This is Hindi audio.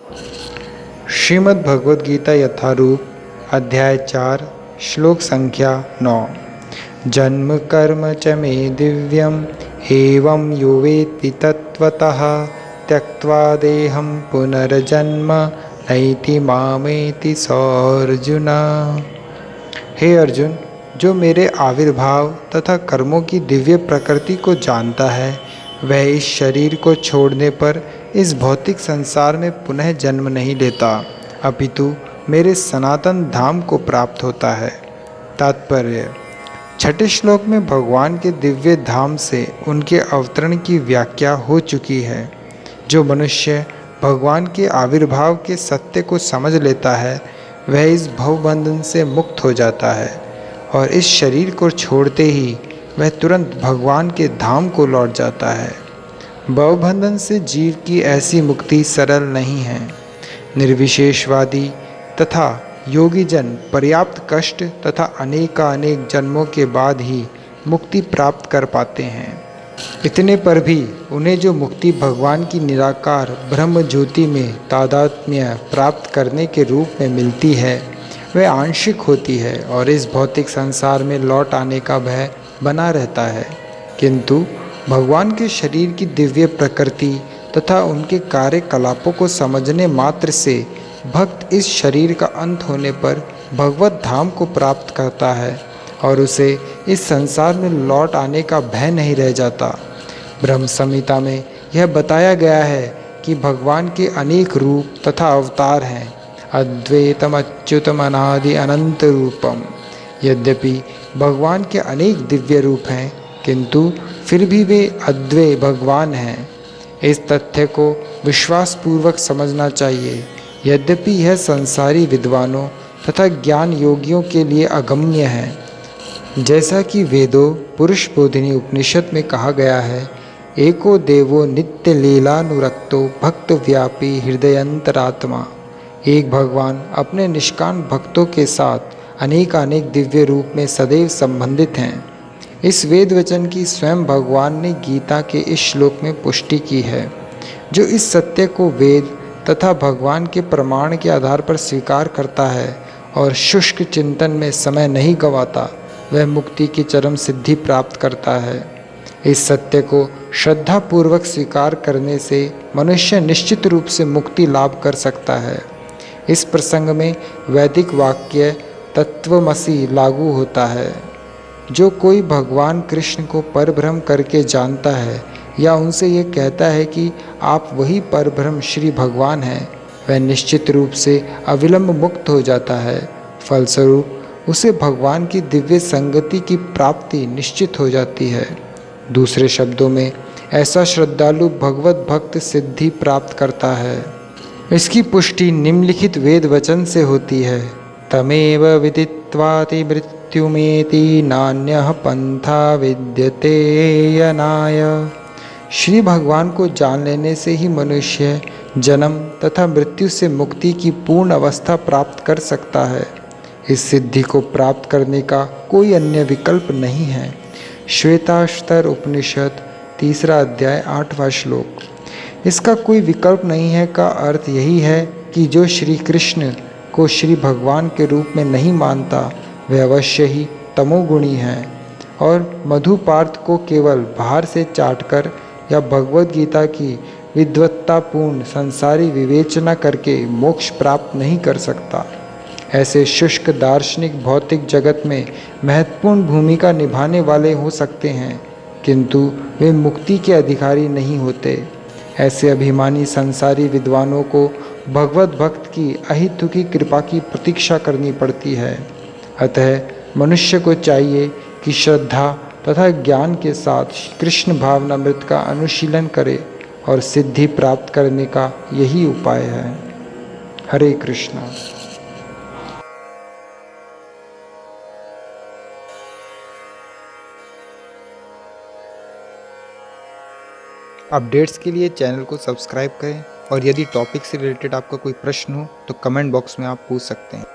श्रीमद् भगवद गीता यथारूप अध्याय 4 श्लोक संख्या 9। जन्म कर्म च मे दिव्यम एवं यो वेत्ति तत्त्वतः त्यक्त्वा देहं पुनर्जन्म नैति मामेति सौर्जुन। हे अर्जुन, जो मेरे आविर्भाव तथा कर्मों की दिव्य प्रकृति को जानता है वह इस शरीर को छोड़ने पर इस भौतिक संसार में पुनः जन्म नहीं लेता, अपितु मेरे सनातन धाम को प्राप्त होता है। तात्पर्य: छठे श्लोक में भगवान के दिव्य धाम से उनके अवतरण की व्याख्या हो चुकी है। जो मनुष्य भगवान के आविर्भाव के सत्य को समझ लेता है वह इस भवबंधन से मुक्त हो जाता है और इस शरीर को छोड़ते ही वह तुरंत भगवान के धाम को लौट जाता है। भवबंधन से जीव की ऐसी मुक्ति सरल नहीं है। निर्विशेषवादी तथा योगी जन पर्याप्त कष्ट तथा अनेकानेक जन्मों के बाद ही मुक्ति प्राप्त कर पाते हैं। इतने पर भी उन्हें जो मुक्ति भगवान की निराकार ब्रह्म ज्योति में तादात्म्य प्राप्त करने के रूप में मिलती है वह आंशिक होती है और इस भौतिक संसार में लौट आने का भय बना रहता है। किंतु भगवान के शरीर की दिव्य प्रकृति तथा उनके कार्यकलापों को समझने मात्र से भक्त इस शरीर का अंत होने पर भगवत धाम को प्राप्त करता है और उसे इस संसार में लौट आने का भय नहीं रह जाता। ब्रह्म संहिता में यह बताया गया है कि भगवान के अनेक रूप तथा अवतार हैं। अद्वैतम अच्युतम अनादि अनंत रूपम। यद्यपि भगवान के अनेक दिव्य रूप हैं किंतु फिर भी वे अद्वैत भगवान हैं। इस तथ्य को विश्वासपूर्वक समझना चाहिए। यद्यपि यह संसारी विद्वानों तथा ज्ञान योगियों के लिए अगम्य है। जैसा कि वेदों पुरुष बोधिनी उपनिषद में कहा गया है, एको देवो नित्य लीलानुरक्तो भक्त व्यापी हृदयंतरात्मा। एक भगवान अपने निष्काम भक्तों के साथ अनेकानेक दिव्य रूप में सदैव संबंधित हैं। इस वेद वचन की स्वयं भगवान ने गीता के इस श्लोक में पुष्टि की है। जो इस सत्य को वेद तथा भगवान के प्रमाण के आधार पर स्वीकार करता है और शुष्क चिंतन में समय नहीं गंवाता वह मुक्ति की चरम सिद्धि प्राप्त करता है। इस सत्य को श्रद्धापूर्वक स्वीकार करने से मनुष्य निश्चित रूप से मुक्ति लाभ कर सकता है। इस प्रसंग में वैदिक वाक्य तत्वमसि लागू होता है। जो कोई भगवान कृष्ण को परब्रह्म करके जानता है या उनसे ये कहता है कि आप वही परब्रह्म श्री भगवान हैं, वह निश्चित रूप से अविलंब मुक्त हो जाता है। फलस्वरूप उसे भगवान की दिव्य संगति की प्राप्ति निश्चित हो जाती है। दूसरे शब्दों में ऐसा श्रद्धालु भगवत भक्त सिद्धि प्राप्त करता है। इसकी पुष्टि निम्नलिखित वेद वचन से होती है। तमेव विदित्वाति मृत्युमेति नान्यः पंथा विद्यते यनाय। श्री भगवान को जान लेने से ही मनुष्य जन्म तथा मृत्यु से मुक्ति की पूर्ण अवस्था प्राप्त कर सकता है। इस सिद्धि को प्राप्त करने का कोई अन्य विकल्प नहीं है। श्वेताश्तर उपनिषद 3 अध्याय 8वां श्लोक। इसका कोई विकल्प नहीं है का अर्थ यही है कि जो श्री कृष्ण को श्री भगवान के रूप में नहीं मानता वह अवश्य ही तमोगुणी है और मधुपार्थ को केवल बाहर से चाटकर या भगवद गीता की विद्वत्तापूर्ण संसारी विवेचना करके मोक्ष प्राप्त नहीं कर सकता। ऐसे शुष्क दार्शनिक भौतिक जगत में महत्वपूर्ण भूमिका निभाने वाले हो सकते हैं किंतु वे मुक्ति के अधिकारी नहीं होते। ऐसे अभिमानी संसारी विद्वानों को भगवत भक्त की अहितुकी कृपा की प्रतीक्षा करनी पड़ती है। अतः मनुष्य को चाहिए कि श्रद्धा तथा ज्ञान के साथ कृष्ण भावनामृत का अनुशीलन करे और सिद्धि प्राप्त करने का यही उपाय है। हरे कृष्णा। अपडेट्स के लिए चैनल को सब्सक्राइब करें और यदि टॉपिक से रिलेटेड आपका कोई प्रश्न हो तो कमेंट बॉक्स में आप पूछ सकते हैं।